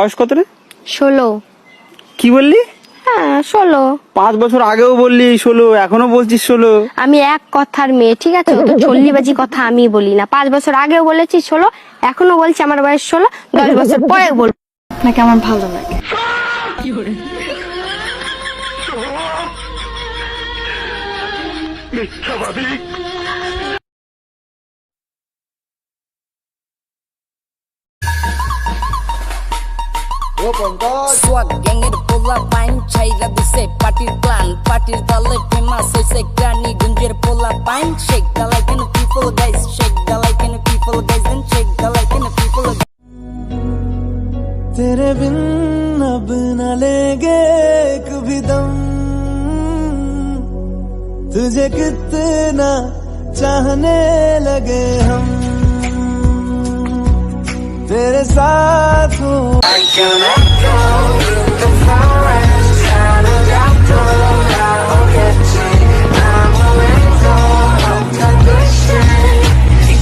বয়স কত রে? 16। কি বললি? হ্যাঁ 16। 5 বছর আগেও বললি 16, এখনো বলছিস 16। আমি এক কথার মেয়ে, ঠিক আছে? তো চল্লিবাজি কথা আমি বলি না। 5 বছর আগেও বলেছি 16, এখনো বলছি আমার বয়স 16, 10 বছর পরে বলবো নাকি আমার ভালো লাগে। সোয়াগ গ্যাংয়ের পোলা পাইন ছাইরা দিছে পার্টির প্ল্যান, পার্টির দলে ফেমাস হইছে গ্রানীগঞ্জের পোলা পাইন। Shake the like and people guys, shake the like and people guys, then shake the like and people. तेरे बिन अब न लेंगे एक भी दम, तुझे कितना चाहने लगे हम, तेरे साथ हूँ।